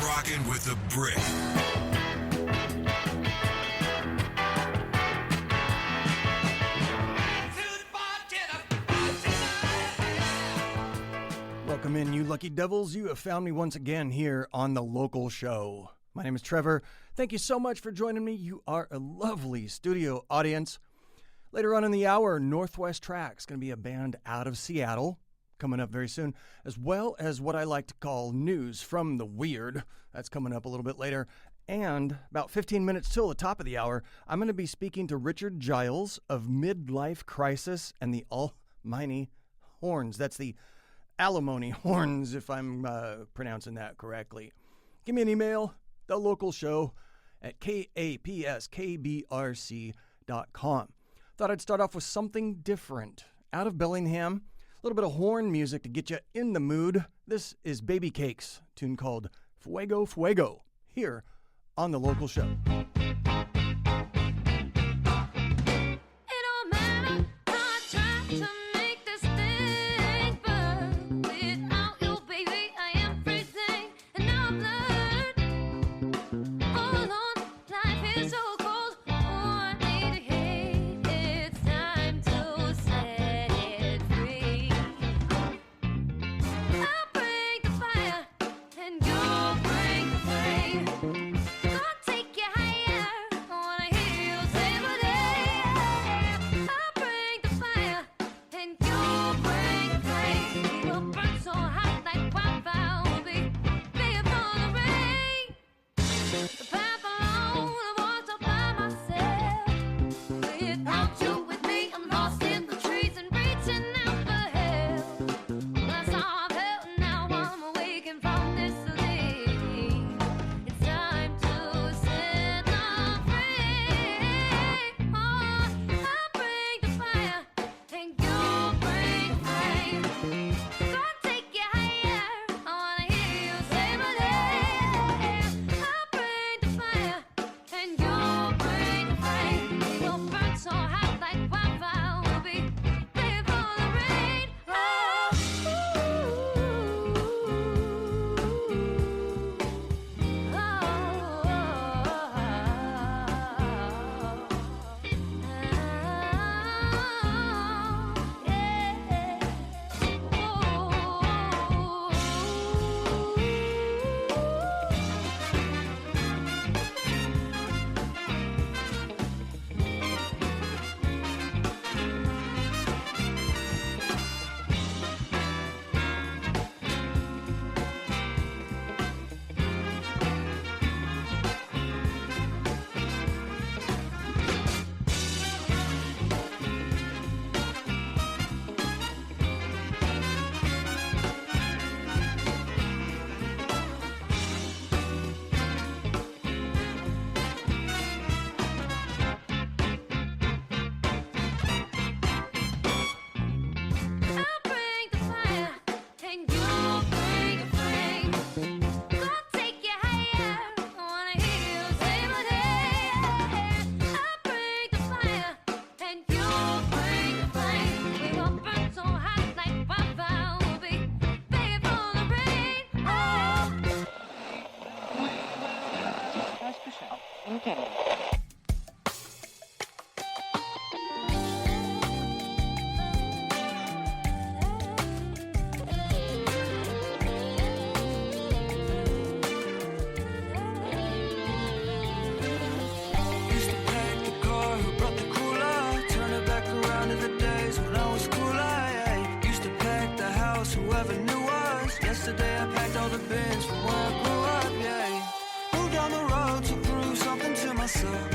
rocking with the brick. Welcome in, you lucky devils. You have found me once again here on The Local Show. My name is Trevor. Thank you so much for joining me. You are a lovely studio audience. Later on in the hour, Northwest Track's going to be a band out of Seattle coming up very soon, as well as what I like to call news from the weird. That's coming up a little bit later. And about 15 minutes till the top of the hour, I'm going to be speaking to Richard Giles of Midlife Crisis and the Alimony Horns. That's the Alimony Horns, if I'm pronouncing that correctly. Give me an email, thelocalshow at kapskbrc.com. Thought I'd start off with something different. Out of Bellingham, a little bit of horn music to get you in the mood. This is Baby Cakes, a tune called Fuego Fuego, here on The Local Show. Yesterday I packed all the bins from where I grew up, yeah. Moved down the road to prove something to myself.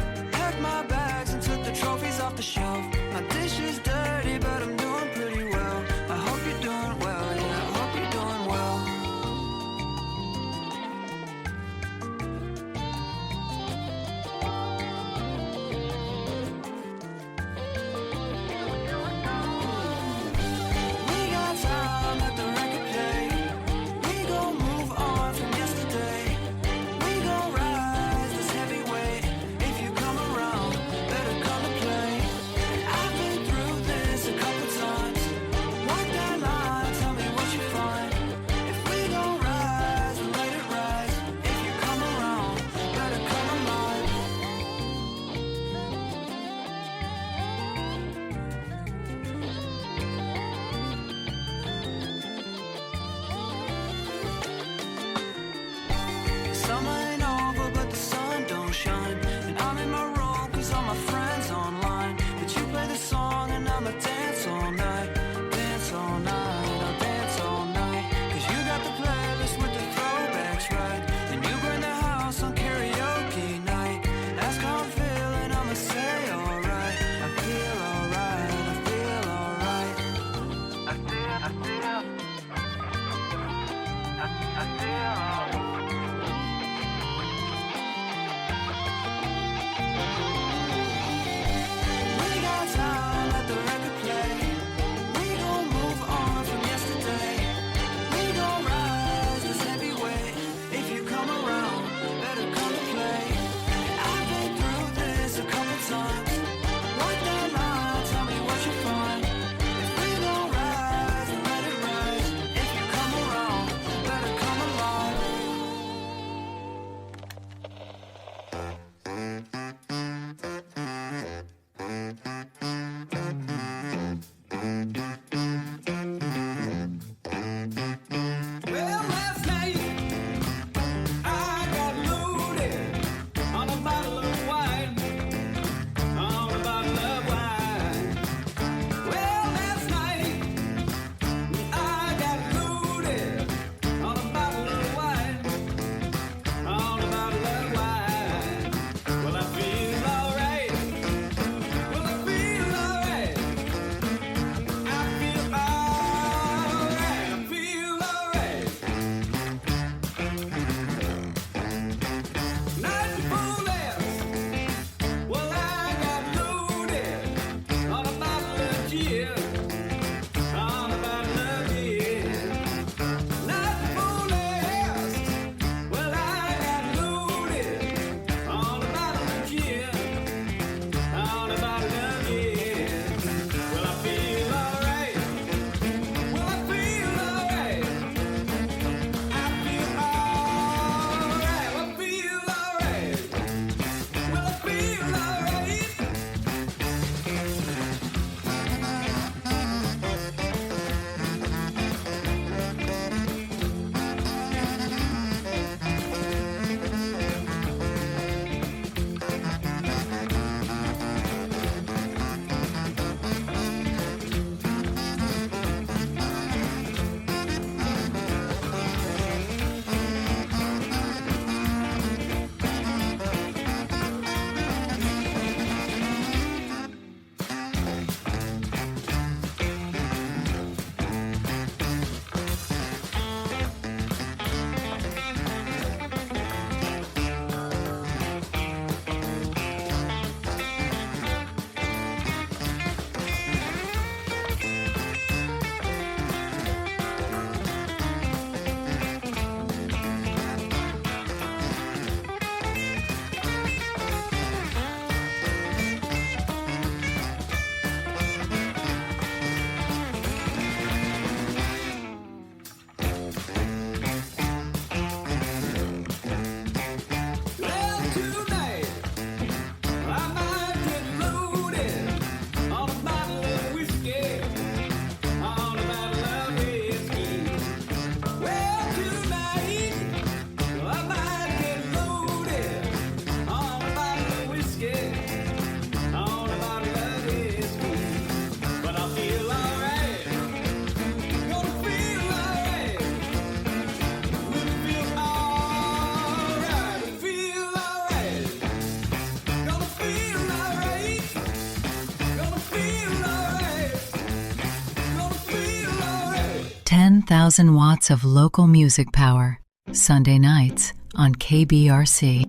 10,000 watts of local music power. Sunday nights on KBRC.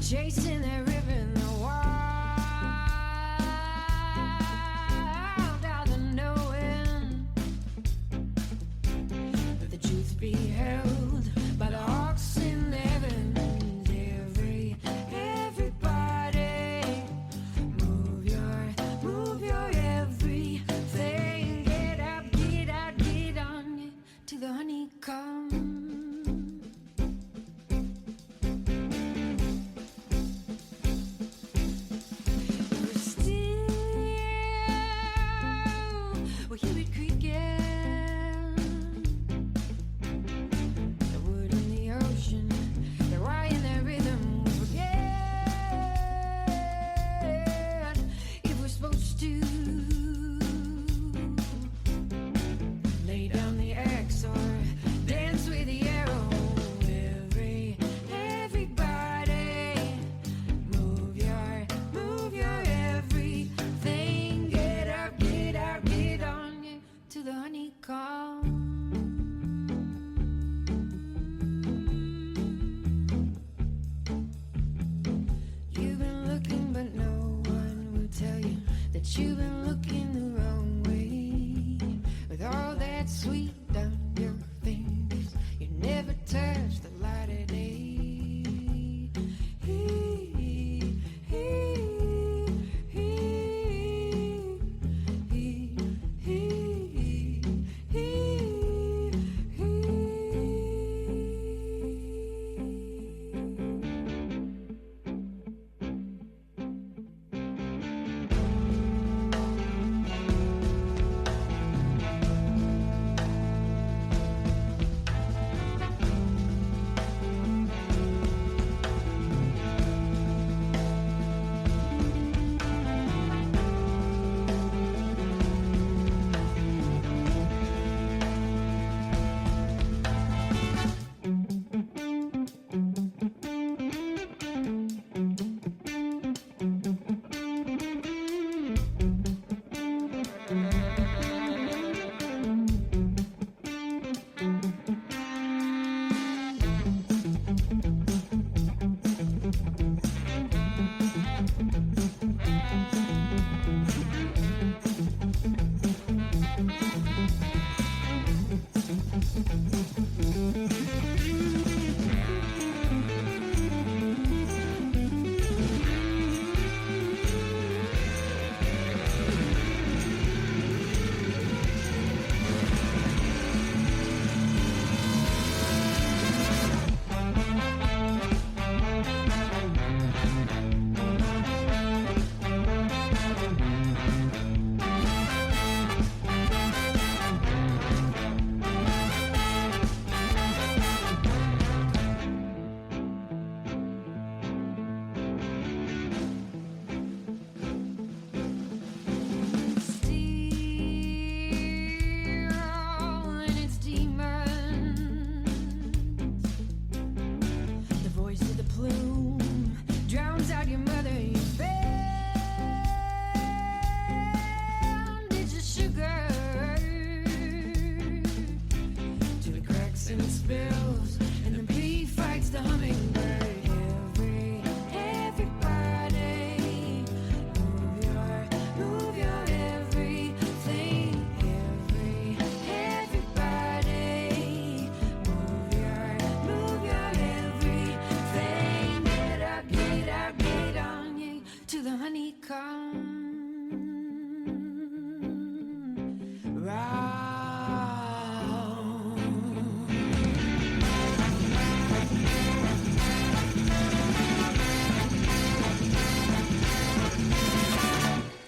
Chasing that river in the wild, out of knowing that the truth be held by the hawks in the heavens. Everybody, move your everything. Get out, get on to the honeycomb. You've been looking the wrong way with all that sweet down your fingers. You never touched the light of day.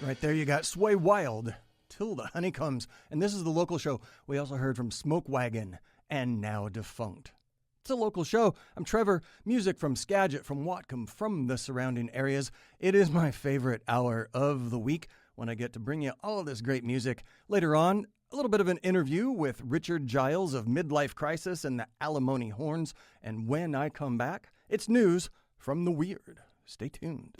Right there you got Sway Wild, Till the Honey Comes. And this is the local show. We also heard from Smoke Wagon and Now Defunct. It's a local show. I'm Trevor. Music from Skagit, from Whatcom, from the surrounding areas. It is my favorite hour of the week when I get to bring you all of this great music. Later on, a little bit of an interview with Richard Giles of Midlife Crisis and the Alimony Horns. And when I come back, it's news from the weird. Stay tuned.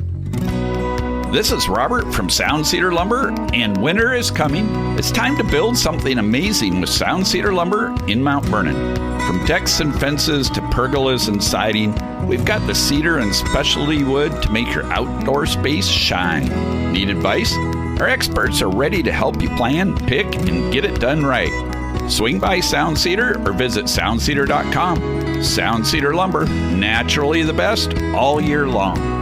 This is Robert from Sound Cedar Lumber, and winter is coming. It's time to build something amazing with Sound Cedar Lumber in Mount Vernon. From decks and fences to pergolas and siding, we've got the cedar and specialty wood to make your outdoor space shine. Need advice? Our experts are ready to help you plan, pick, and get it done right. Swing by Sound Cedar or visit soundcedar.com. Sound Cedar Lumber, naturally the best all year long.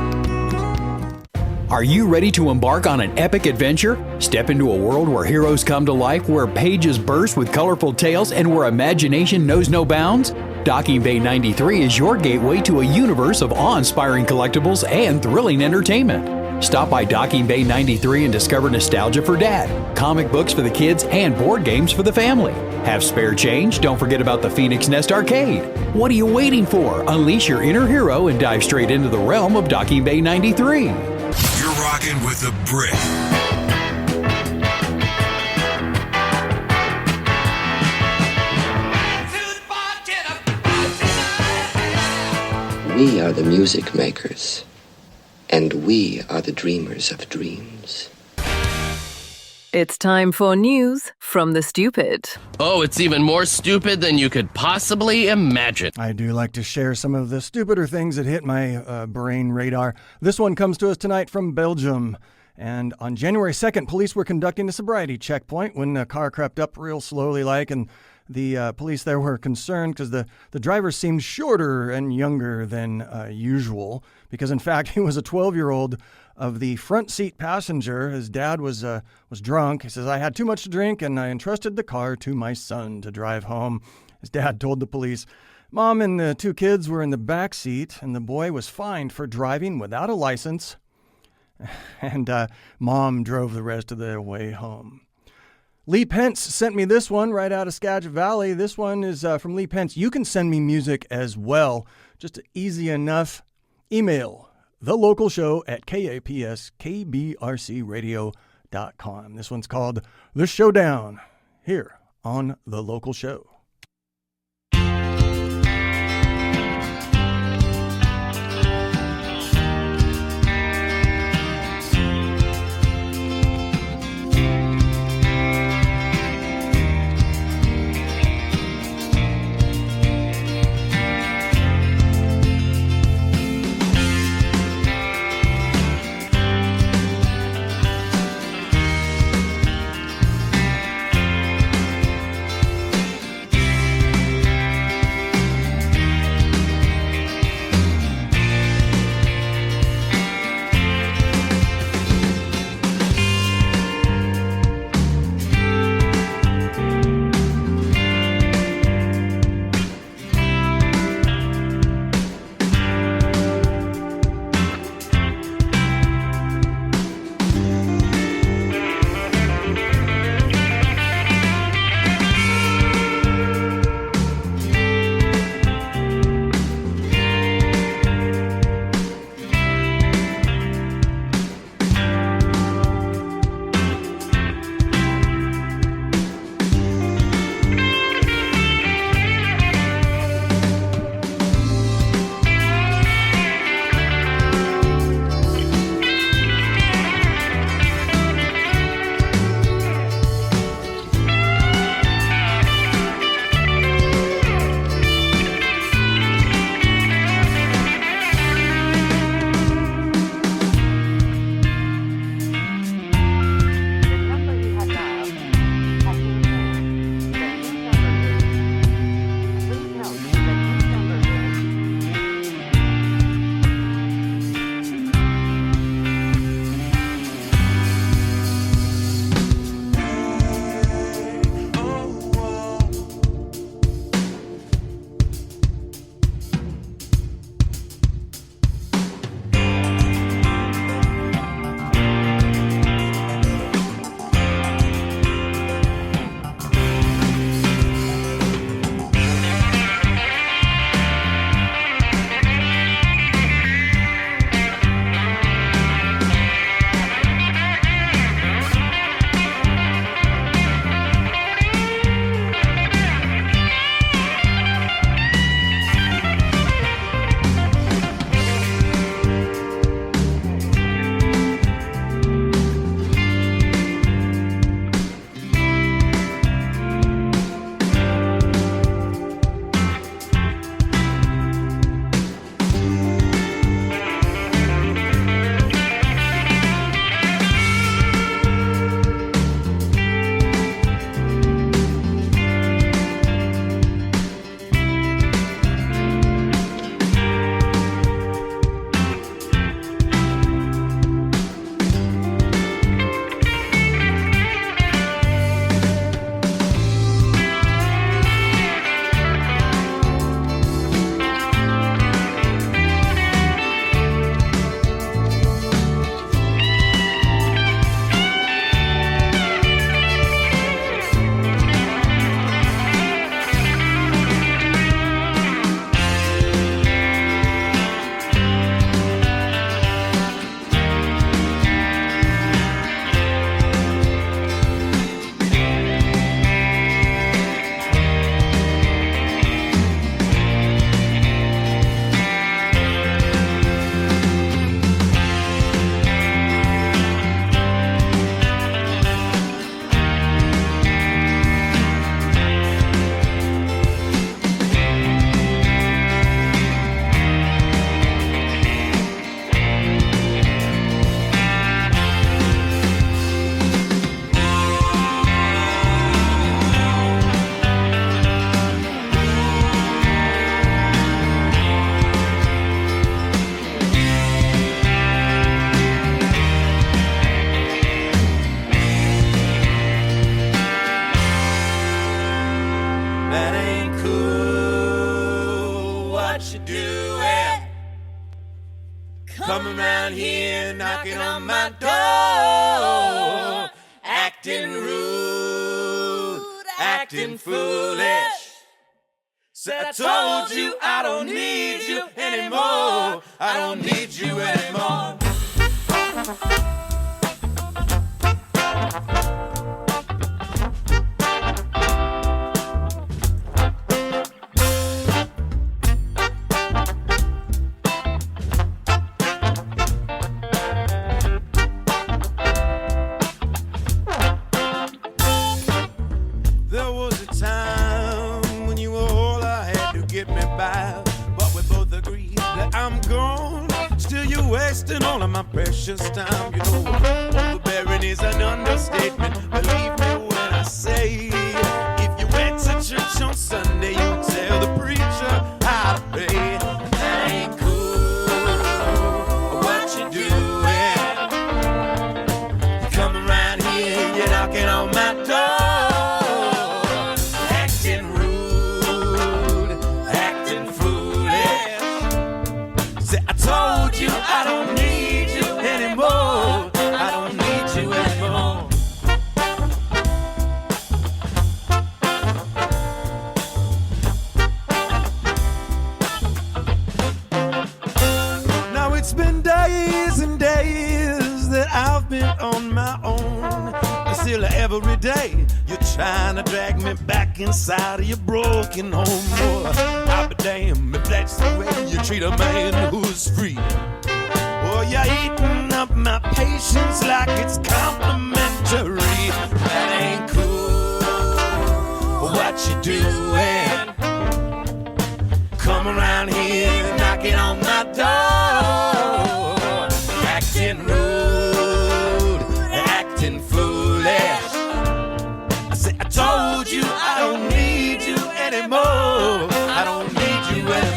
Are you ready to embark on an epic adventure? Step into a world where heroes come to life, where pages burst with colorful tales, and where imagination knows no bounds? Docking Bay 93 is your gateway to a universe of awe-inspiring collectibles and thrilling entertainment. Stop by Docking Bay 93 and discover nostalgia for Dad, comic books for the kids, and board games for the family. Have spare change? Don't forget about the Phoenix Nest Arcade. What are you waiting for? Unleash your inner hero and dive straight into the realm of Docking Bay 93. You're rocking with the Brick. We are the music makers, and we are the dreamers of dreams. It's time for news from the stupid. Oh, it's even more stupid than you could possibly imagine. I do like to share some of the stupider things that hit my brain radar. This one comes to us tonight from Belgium. And on January 2nd, police were conducting a sobriety checkpoint when a car crept up real slowly and the police there were concerned because the driver seemed shorter and younger than usual because, in fact, he was a 12-year-old of the front seat passenger. His dad was drunk. He says, "I had too much to drink and I entrusted the car to my son to drive home." His dad told the police, "Mom and the two kids were in the back seat and the boy was fined for driving without a license." And Mom drove the rest of the way home. Lee Pence sent me this one right out of Skagit Valley. This one is from Lee Pence. You can send me music as well. Just easy enough. Email thelocalshow@kapskbrcradio.com. This one's called The Showdown here on The Local Show. doing? Come around here knocking on my door, acting rude, acting foolish. Said I told you I don't need you anymore. I don't need you anymore. There was a time when you were all I had to get me by, but we both agreed that I'm gone. Still you're wasting all of my precious time. You know, overbearing is an understatement. Believe me when I say, if you went to church on Sunday, you tell the preacher how to pray. That ain't cool. What you doing? You come around here, you're knocking on my door. I don't need you anymore. I don't need you anymore. Now it's been days and days that I've been on my own. Still every day you're trying to drag me back inside of your broken home. Oh, I'll be damned if that's the way you treat a man who's free. Oh, you're eating up my patience like it's complimentary. That ain't cool. What you doing? Come around here knocking on my door, acting rude, acting foolish. I said, I told you I don't need you anymore. I don't need you anymore.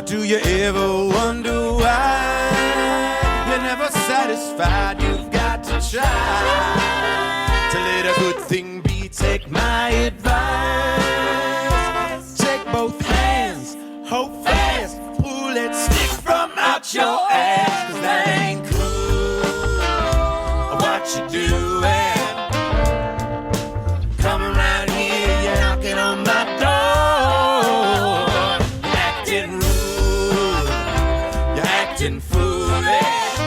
Do you ever wonder why you're never satisfied? You've got to try to let a good thing be. Take my advice. Take both hands, hold fast, pull that stick from out your ass. 'Cause that ain't cool. What you doing? Come around here, you're knocking on my door, acting rude, acting foolish.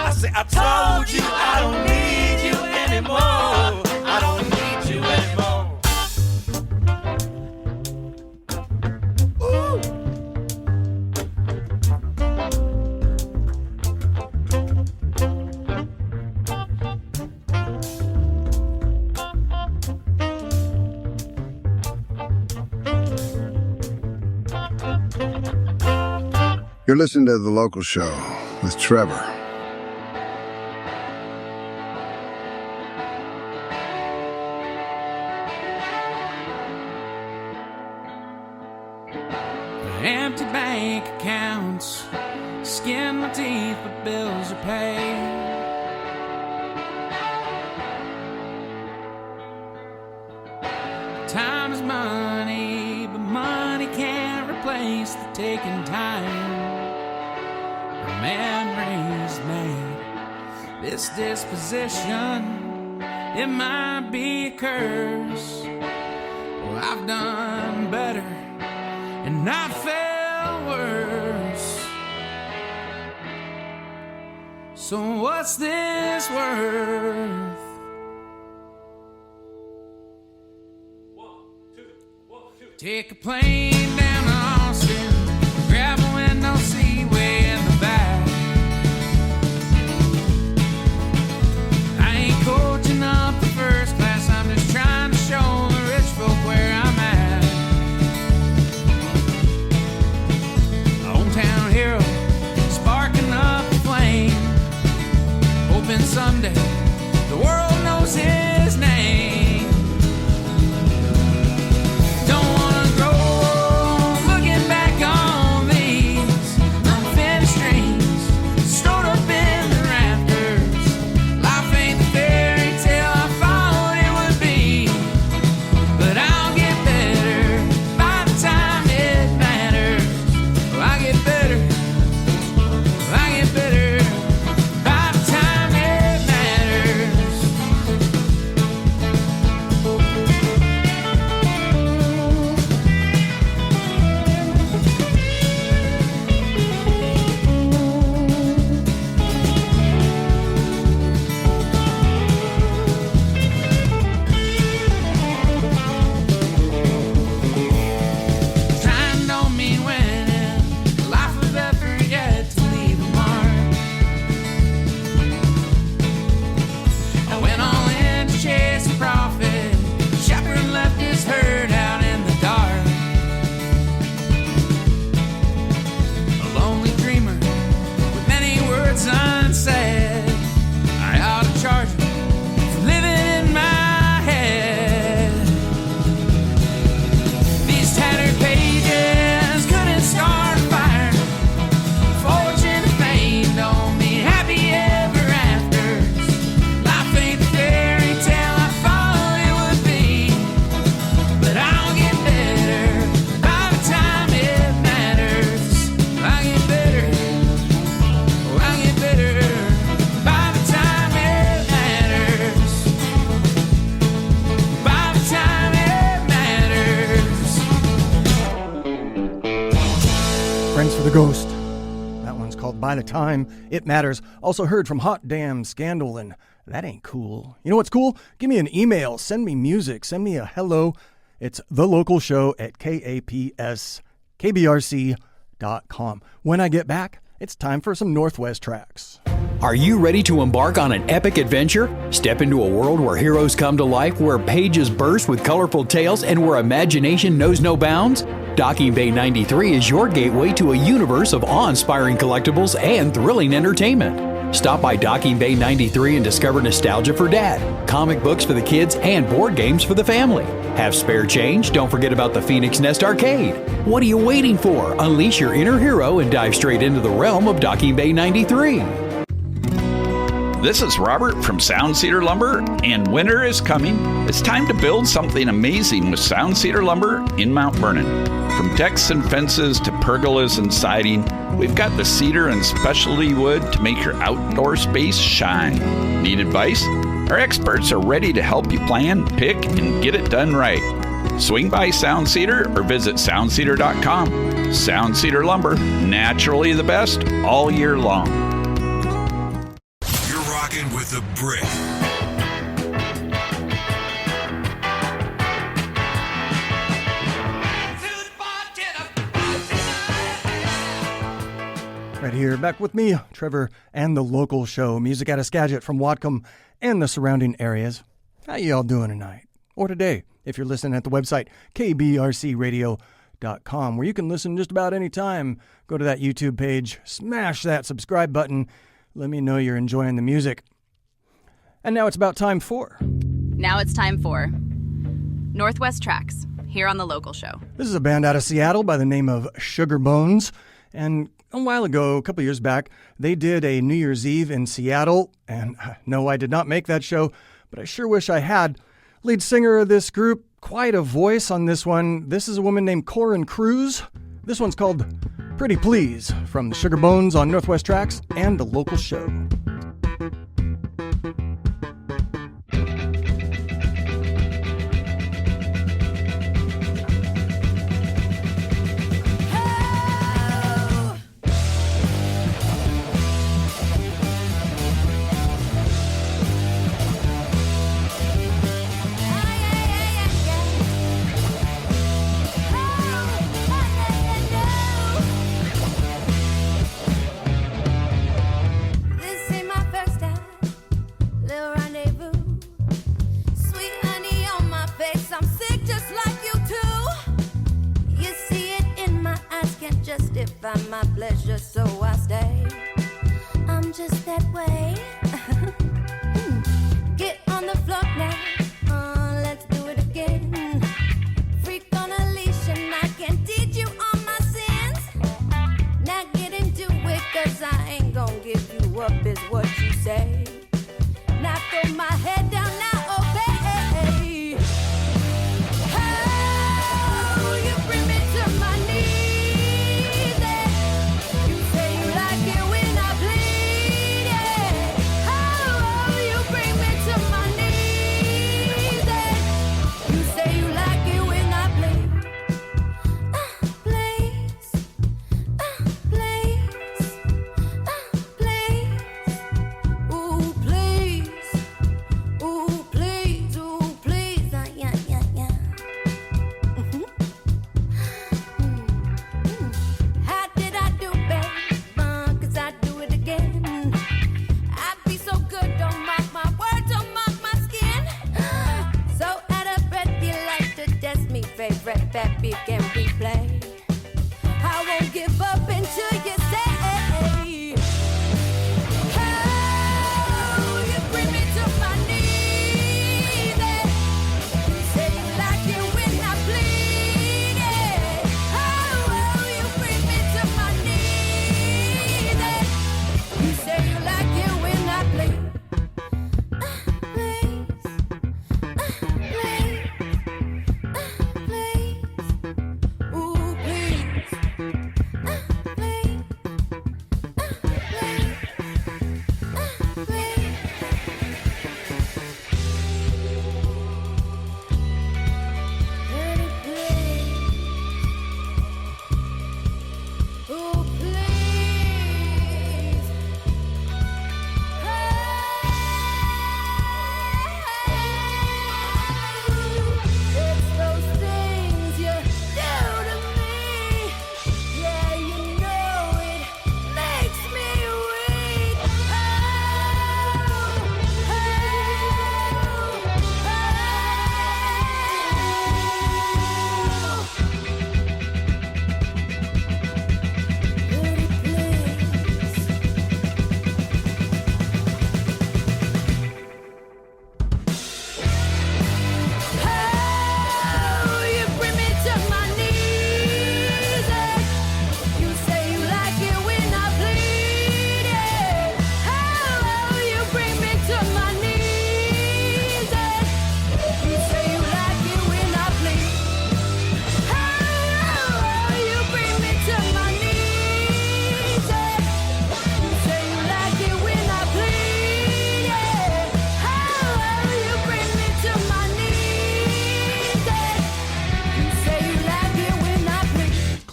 I say, I told you I don't need you anymore. I don't need you anymore. Ooh. You're listening to The Local Show with Trevor. Empty bank accounts, skin my teeth, but bills are paid. Time is money, but money can't replace the taking time. Memories made. This disposition, it might be a curse. Well, I've done better and I felt worse. So what's this worth? Take a plane down to Austin, grab a window seat way in the back. I ain't coaching up the first class, I'm just trying to show the rich folk where I'm at. A hometown hero, sparking up the flame, hoping someday the world knows his name. The Ghost. That one's called By the Time It Matters. Also heard from Hot Damn Scandal, and that ain't cool. You know what's cool? Give me an email, send me music, send me a hello. It's thelocalshow@kapskbrc.com. When I get back, it's time for some Northwest tracks. Are you ready to embark on an epic adventure? Step into a world where heroes come to life, where pages burst with colorful tales, and where imagination knows no bounds? Docking Bay 93 is your gateway to a universe of awe-inspiring collectibles and thrilling entertainment. Stop by Docking Bay 93 and discover nostalgia for dad, comic books for the kids, and board games for the family. Have spare change? Don't forget about the Phoenix Nest Arcade. What are you waiting for? Unleash your inner hero and dive straight into the realm of Docking Bay 93. This is Robert from Sound Cedar Lumber, and winter is coming. It's time to build something amazing with Sound Cedar Lumber in Mount Vernon. From decks and fences to pergolas and siding, we've got the cedar and specialty wood to make your outdoor space shine. Need advice? Our experts are ready to help you plan, pick, and get it done right. Swing by Sound Cedar or visit soundcedar.com. Sound Cedar Lumber, naturally the best all year long. With the brick. Right here, back with me, Trevor, and the local show, music out of Skagit from Whatcom and the surrounding areas. How y'all doing tonight? Or today, if you're listening at the website, kbrcradio.com, where you can listen just about any time. Go to that YouTube page, smash that subscribe button. Let me know you're enjoying the music. And now it's about time for... Now it's time for Northwest Tracks, here on the local show. This is a band out of Seattle by the name of Sugar Bones. And a while ago, a couple years back, they did a New Year's Eve in Seattle. And no, I did not make that show, but I sure wish I had. Lead singer of this group, quite a voice on this one. This is a woman named Corin Cruz. This one's called Pretty Please from the Sugar Bones on Northwest Tracks and the local show.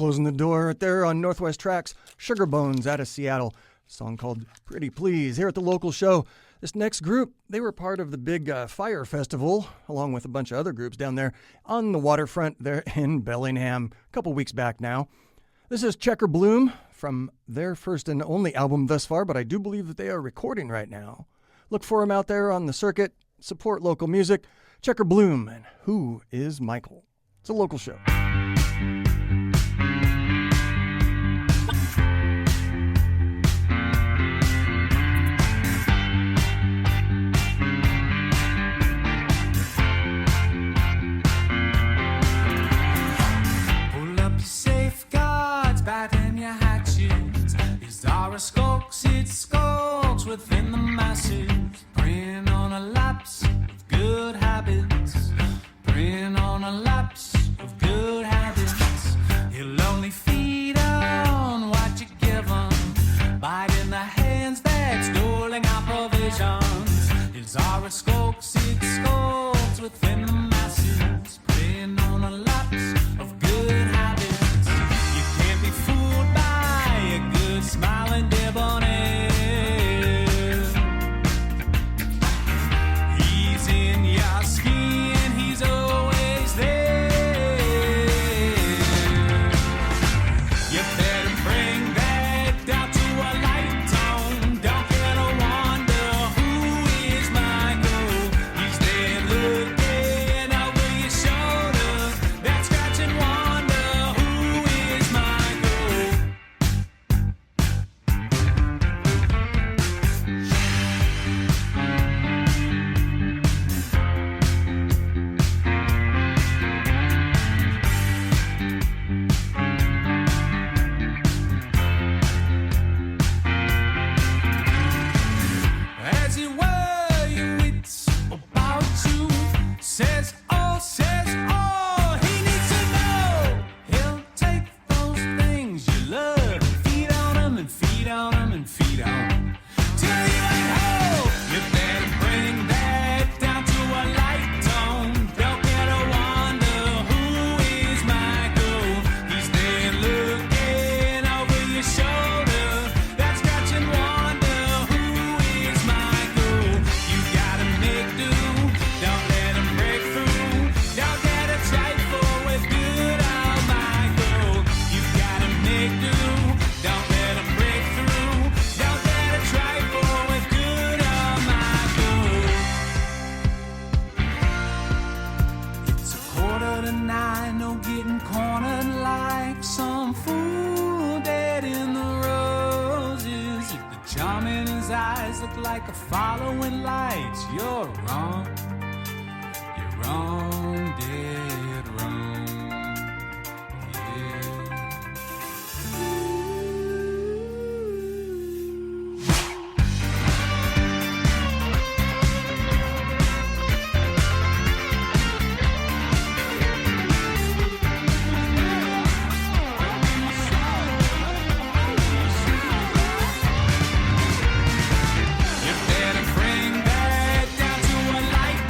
closing the door right there on Northwest Tracks. Sugar Bones out of Seattle. A song called Pretty Please here at the local show. This next group, they were part of the big Fire Festival, along with a bunch of other groups down there on the waterfront there in Bellingham a couple weeks back now. This is Checker Bloom from their first and only album thus far, but I do believe that they are recording right now. Look for them out there on the circuit. Support local music. Checker Bloom and Who is Michael? It's a local show. Batten your hatchets, his horoscopes, it skulks within the masses, preying on a lapse of good habits, preying on a lapse of good habits. He'll only feed on what you give him, biting the hands that's doling out provisions. His horoscopes, it skulks within the masses, preying on a lapse of good habits. Smiling debonair, he's in your skin, he's always there. You better bring that down to a light tone. Don't get a wonder who is Michael. He's there looking over your shoulder. That scratch and wonder who is Michael. As you were, your wits about you says all he needs to know. He'll take those things you love, feed on them and feed on them and feed on them till you ain't whole. You better bring that down to a light tone. Don't get a wonder who is Michael. He's there looking over your shoulder. That scratch and wonder who is Michael. You gotta make do. Don't let him break through. Don't get a trifle with good old Michael. You gotta make do. Don't let him break through. Don't get a trifle with good old Michael. It's 8:45, no getting cornered like some fool dead in the roses. If the charm in his eyes look like a following lights, you're wrong. You're wrong, dead wrong. Yeah. You better bring that down to a light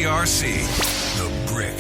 KBRC, The Brick.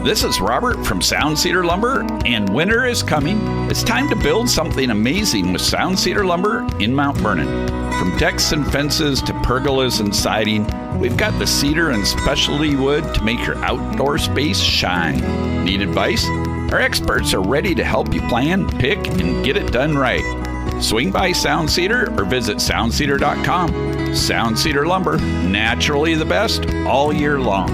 This is Robert from Sound Cedar Lumber, and winter is coming. It's time to build something amazing with Sound Cedar Lumber in Mount Vernon. From decks and fences to pergolas and siding, we've got the cedar and specialty wood to make your outdoor space shine. Need advice? Our experts are ready to help you plan, pick, and get it done right. Swing by Sound Cedar or visit soundcedar.com. Sound Cedar Lumber, naturally the best all year long.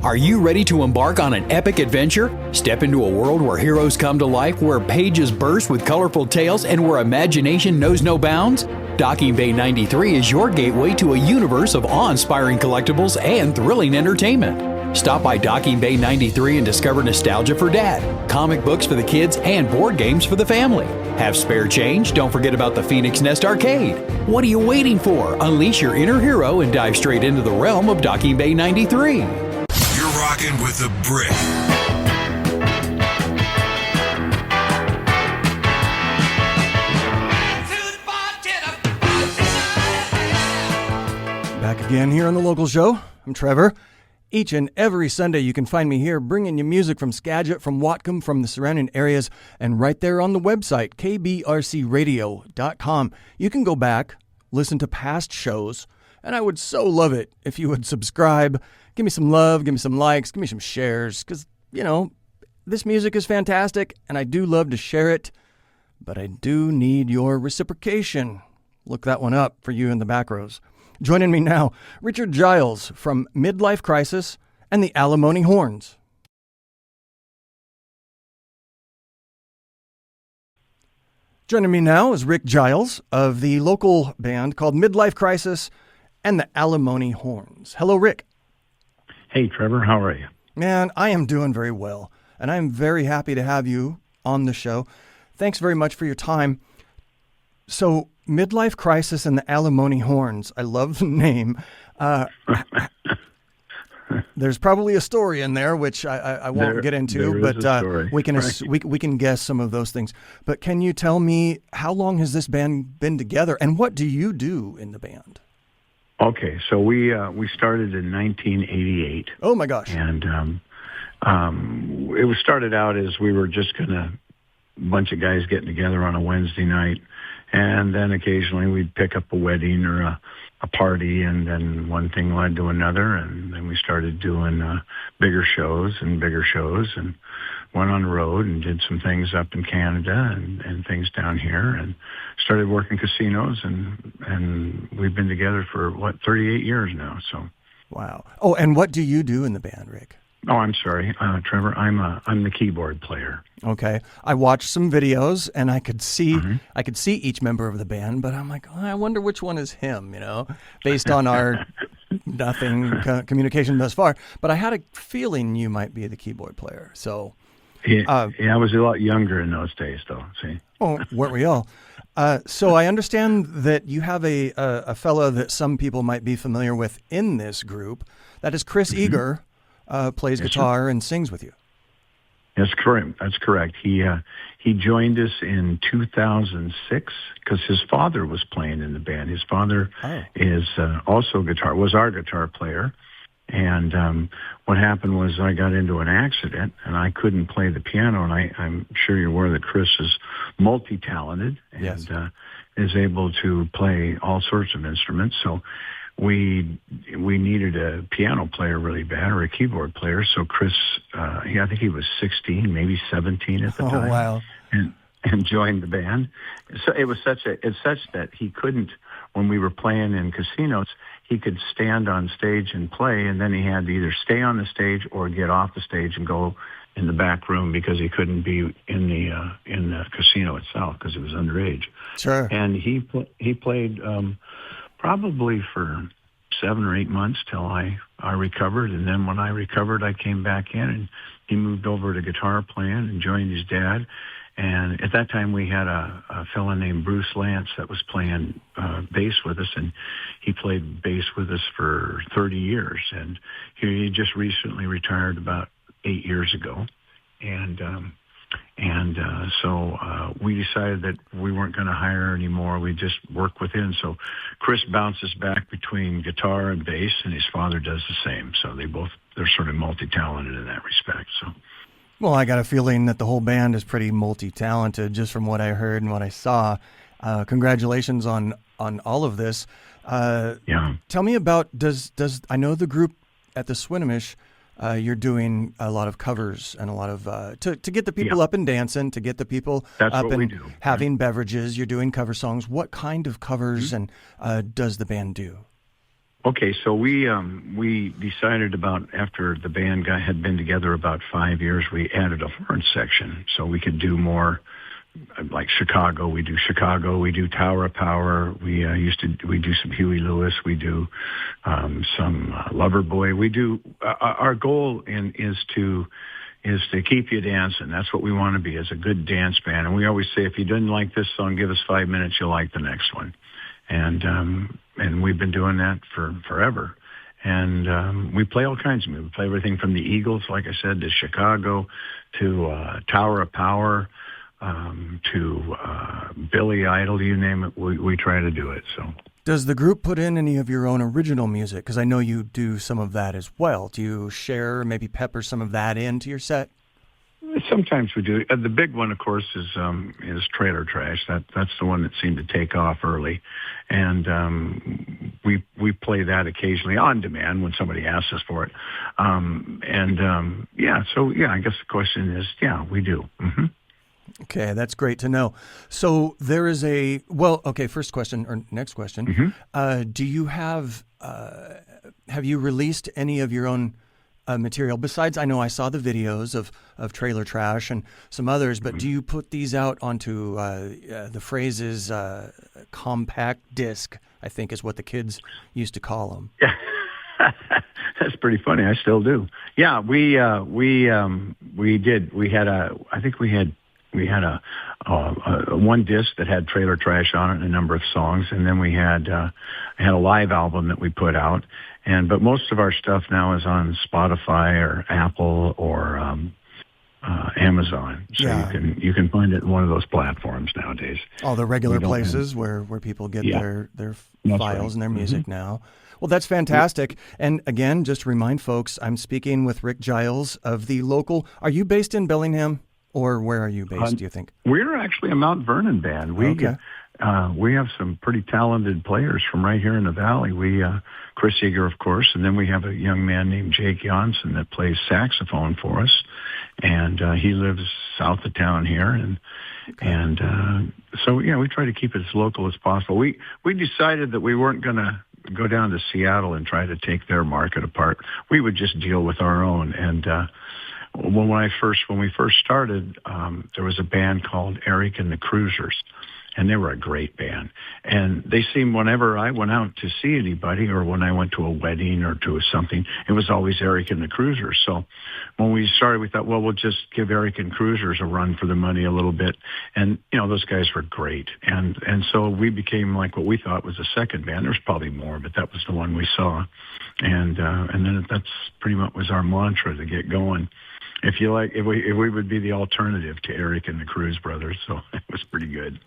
Are you ready to embark on an epic adventure? Step into a world where heroes come to life, where pages burst with colorful tales, and where imagination knows no bounds? Docking Bay 93 is your gateway to a universe of awe-inspiring collectibles and thrilling entertainment. Stop by Docking Bay 93 and discover nostalgia for Dad, comic books for the kids, and board games for the family. Have spare change? Don't forget about the Phoenix Nest Arcade. What are you waiting for? Unleash your inner hero and dive straight into the realm of Docking Bay 93. You're rocking with the Brick. Back again here on the local show. I'm Trevor. Each and every Sunday you can find me here bringing you music from Skagit, from Whatcom, from the surrounding areas, and right there on the website, kbrcradio.com. You can go back, listen to past shows, and I would so love it if you would subscribe, give me some love, give me some likes, give me some shares, because, you know, this music is fantastic, and I do love to share it, but I do need your reciprocation. Look that one up for you in the back rows. Joining me now, Richard Giles from Midlife Crisis and the Alimony Horns. Joining me now is Rick Giles of the local band called Midlife Crisis and the Alimony Horns. Hello, Rick. Hey, Trevor. How are you? Man, I am doing very well, and I'm very happy to have you on the show. Thanks very much for your time. So, Midlife Crisis and the Alimony Horns. I love the name. There's probably a story in there, which I won't get into, but we can guess some of those things. But can you tell me, how long has this band been together, and what do you do in the band? Okay, so we started in 1988. Oh my gosh! And it was started out as we were just a bunch of guys getting together on a Wednesday night. And then occasionally we'd pick up a wedding or a party, and then one thing led to another, and then we started doing bigger shows, and went on the road and did some things up in Canada and things down here, and started working casinos, and we've been together for, 38 years now. So. Wow. Oh, and what do you do in the band, Rick? Oh, I'm sorry, Trevor. I'm the keyboard player. Okay, I watched some videos and I could see each member of the band, but I'm like, I wonder which one is him. Based on our communication thus far. But I had a feeling you might be the keyboard player. So, yeah, I was a lot younger in those days, though. See? Oh, weren't we all? So I understand that you have a fellow that some people might be familiar with in this group. That is Chris Eager. Plays guitar and sings with you. That's correct. He joined us in 2006 because his father was playing in the band. His father is also was our guitar player. And what happened was I got into an accident and I couldn't play the piano. And I'm sure you're aware that Chris is multi-talented and is able to play all sorts of instruments. So we needed a piano player really bad, or a keyboard player. So Chris, I think he was 16, maybe 17 at the time. Oh, wow. And joined the band. So it's such that he couldn't, when we were playing in casinos, he could stand on stage and play, and then he had to either stay on the stage or get off the stage and go in the back room because he couldn't be in the casino itself because he was underage. Sure. And he played probably for 7 or 8 months till I recovered. And then when I recovered, I came back in, and he moved over to guitar playing and joined his dad. And at that time, we had a fellow named Bruce Lance that was playing bass with us, and he played bass with us for 30 years. And he just recently retired about 8 years ago. So we decided that we weren't going to hire anymore. We just work with him. So Chris bounces back between guitar and bass, and his father does the same. So they're sort of multi-talented in that respect. So. Well, I got a feeling that the whole band is pretty multi-talented just from what I heard and what I saw. Congratulations on all of this. Tell me about, I know the group at the Swinomish, you're doing a lot of covers and a lot of, to get the people up and dancing, to get the people up and having beverages. You're doing cover songs. What kind of covers and does the band do? Okay, so we decided after the band had been together about 5 years, we added a horn section so we could do more like Chicago. We do Chicago. We do Tower of Power. We do some Huey Lewis. We do some Loverboy. We do. Our goal is to keep you dancing. That's what we want to be, as a good dance band. And we always say, if you didn't like this song, give us 5 minutes, you'll like the next one. And we've been doing that for forever. And we play all kinds of music. We play everything from the Eagles, like I said, to Chicago, to Tower of Power, to Billy Idol, you name it. We try to do it. So, does the group put in any of your own original music? Because I know you do some of that as well. Do you share, maybe pepper some of that into your set? Sometimes we do. The big one, of course, is Trailer Trash. That's the one that seemed to take off early, and we play that occasionally on demand when somebody asks us for it. I guess the question is, yeah, we do. Mm-hmm. Okay, that's great to know. So there is first question or next question. Mm-hmm. Do you have you released any of your own material besides, I know I saw the videos of Trailer Trash and some others, but do you put these out onto the phrases compact disc, I think is what the kids used to call them? Yeah. That's pretty funny. I still do. Yeah, we did. We had a one disc that had Trailer Trash on it and a number of songs, and then we had a live album that we put out. But most of our stuff now is on Spotify or Apple or Amazon. So you can find it in one of those platforms nowadays. All the regular places where people get their files and their music now. Well, that's fantastic. And again, just to remind folks, I'm speaking with Rick Giles of the local. Are you based in Bellingham? Or where are you based, do you think? We're actually a Mount Vernon band. We have some pretty talented players from right here in the valley. Chris Eager, of course, and then we have a young man named Jake Janssen that plays saxophone for us, and he lives south of town here. So we try to keep it as local as possible. We decided that we weren't going to go down to Seattle and try to take their market apart. We would just deal with our own. And when we first started, there was a band called Eric and the Cruisers, and they were a great band. And they seemed, whenever I went out to see anybody or when I went to a wedding or to something, it was always Eric and the Cruisers. So when we started, we thought, well, we'll just give Eric and Cruisers a run for the money a little bit. And, those guys were great. And so we became like what we thought was a second band. There's probably more, but that was the one we saw. And then that's pretty much was our mantra to get going. If we would be the alternative to Eric and the Cruise Brothers, so it was pretty good.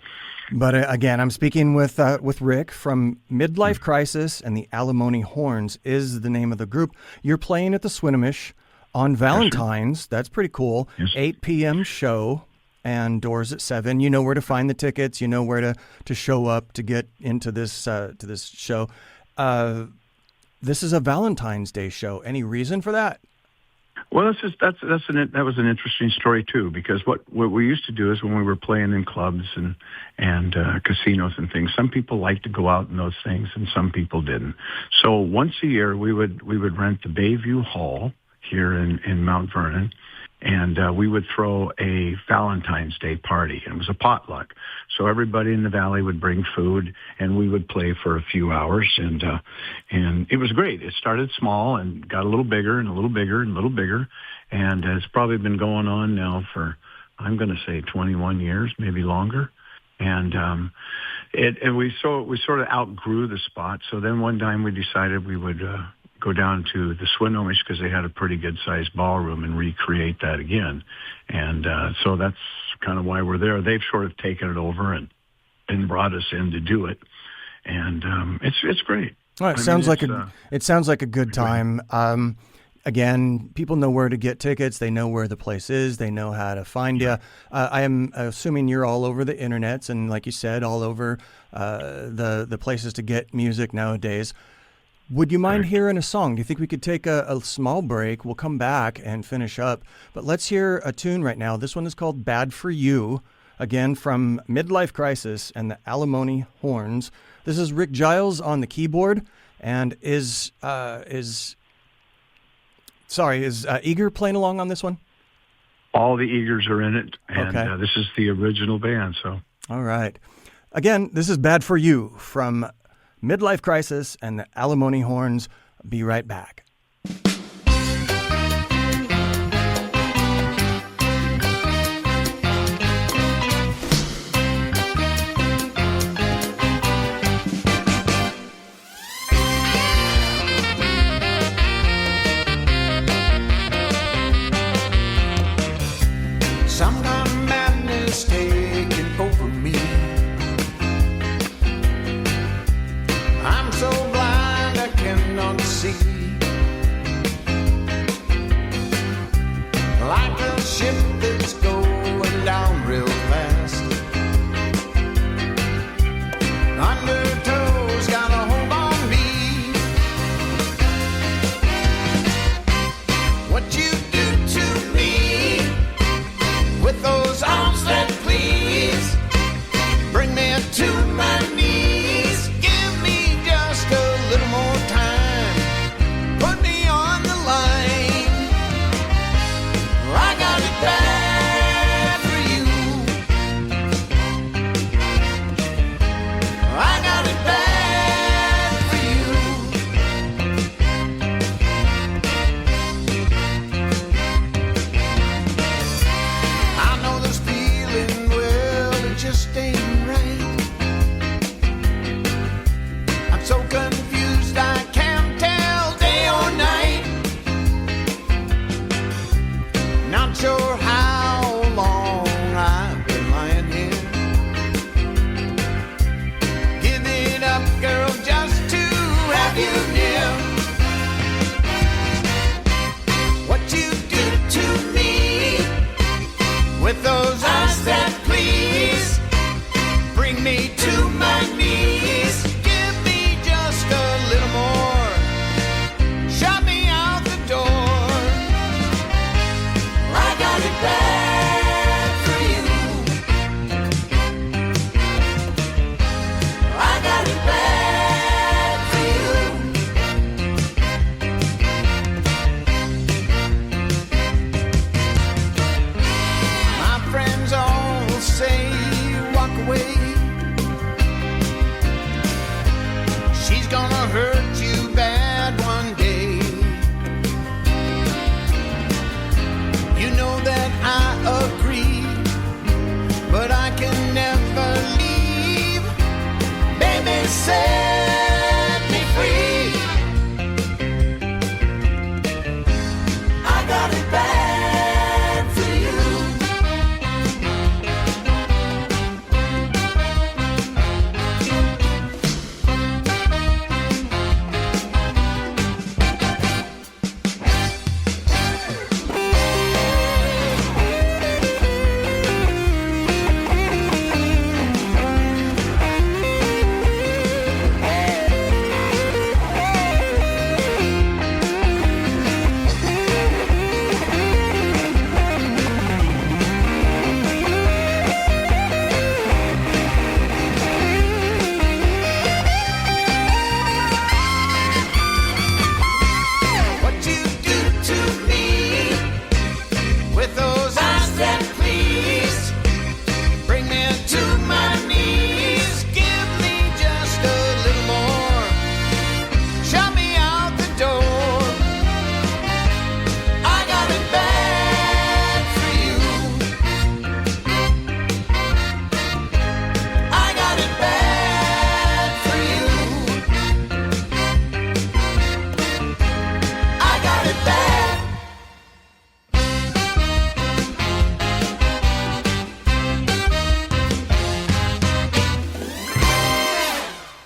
But again, I'm speaking with Rick from Midlife Crisis, and the Alimony Horns is the name of the group. You're playing at the Swinomish on Valentine's. Yes, that's pretty cool. Yes. 8 p.m. show and doors at 7. You know where to find the tickets. You know where to show up to get into this show. This is a Valentine's Day show. Any reason for that? Well, that was an interesting story too, because what we used to do is when we were playing in clubs and casinos and things, some people liked to go out in those things and some people didn't. So once a year we would rent the Bayview Hall here in Mount Vernon, and we would throw a Valentine's Day party. And it was a potluck. So everybody in the valley would bring food, and we would play for a few hours. And it was great. It started small and got a little bigger and a little bigger and a little bigger. And it's probably been going on now for, I'm going to say 21 years, maybe longer. And we sort of outgrew the spot. So then one time we decided we would go down to the Swinomish because they had a pretty good-sized ballroom and recreate that again. And so that's kind of why we're there. They've sort of taken it over and brought us in to do it. And it's great. Well, it sounds like a good time. Again, people know where to get tickets. They know where the place is. They know how to find you. I am assuming you're all over the internets and, like you said, all over the places to get music nowadays. Would you mind hearing a song? Do you think we could take a small break? We'll come back and finish up. But let's hear a tune right now. This one is called Bad For You, again from Midlife Crisis and the Alimony Horns. This is Rick Giles on the keyboard, and is Eager playing along on this one? All the Eagers are in it, and Okay. this is the original band. So, All right. Again, this is Bad for You from Midlife Crisis and the Alimony Horns. Be right back. Some kind of madness taking over me. I'm so blind I cannot see. Like a ship that's going down real fast. Undertow's got a hold on me. What you do to me with those arms that please bring me to my knees. Give me just a little more time. Put me on the line. I got it bad for you. I got it bad for you. I know this feeling, well, it just ain't right. I'm so confused I can't tell day or night. Not sure how long I've been lying here. Give it up, girl, just to have you near. What you do to me with those eyes that please bring me to my knees. Give me just a little more. Shut me out the door. I got it bad for you. I got it bad for you. My friends all say walk away. She's gonna hurt you bad one day. You know that I agree, but I can never leave. Baby, set me free. I got it bad for you. What you do to me with those eyes that please bring me to my knees. Give me just a little more. Shut me out the door. I got it bad for you. I got it bad for you. I got it bad.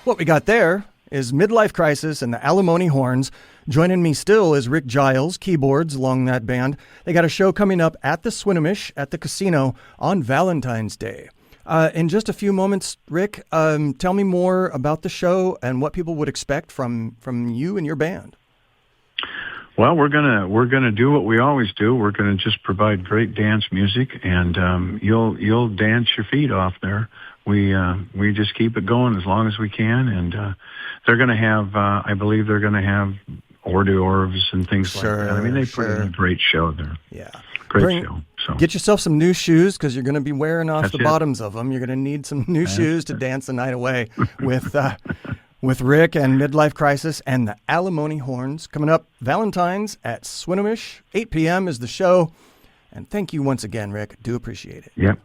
What we got there is Midlife Crisis and the Alimony Horns. Joining me still is Rick Giles, keyboards along that band. They got a show coming up at the Swinomish at the casino on Valentine's Day. In just a few moments, Rick, tell me more about the show and what people would expect from you and your band. Well, we're gonna do what we always do. We're gonna just provide great dance music, and you'll dance your feet off there. We just keep it going as long as we can, and they're gonna have, I believe they're gonna have hors d'oeuvres and things like that. I mean, they put in a great show there. Yeah, great show. So get yourself some new shoes because you're going to be wearing off That's the it. bottoms of them. You're going to need some new shoes to dance the night away with Rick and Midlife Crisis and the Alimony Horns. Coming up, Valentine's at Swinomish. 8 p.m. is the show. And thank you once again, Rick. Do appreciate it. Yep.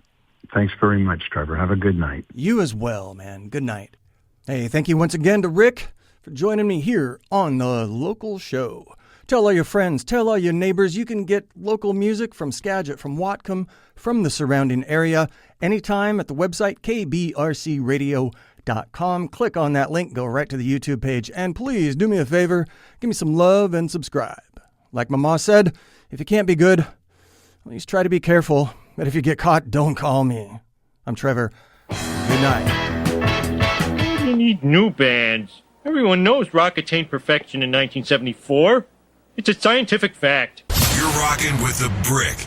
Thanks very much, Trevor. Have a good night. You as well, man. Good night. Hey, thank you once again to Rick for joining me here on the local show. Tell all your friends, tell all your neighbors, you can get local music from Skagit, from Whatcom, from the surrounding area, anytime at the website kbrcradio.com. Click on that link, go right to the YouTube page, and please do me a favor, give me some love and subscribe. Like my ma said, if you can't be good, at least try to be careful, but if you get caught, don't call me. I'm Trevor. Good night. You need new bands. Everyone knows rock attained perfection in 1974. It's a scientific fact. You're rocking with the Brick.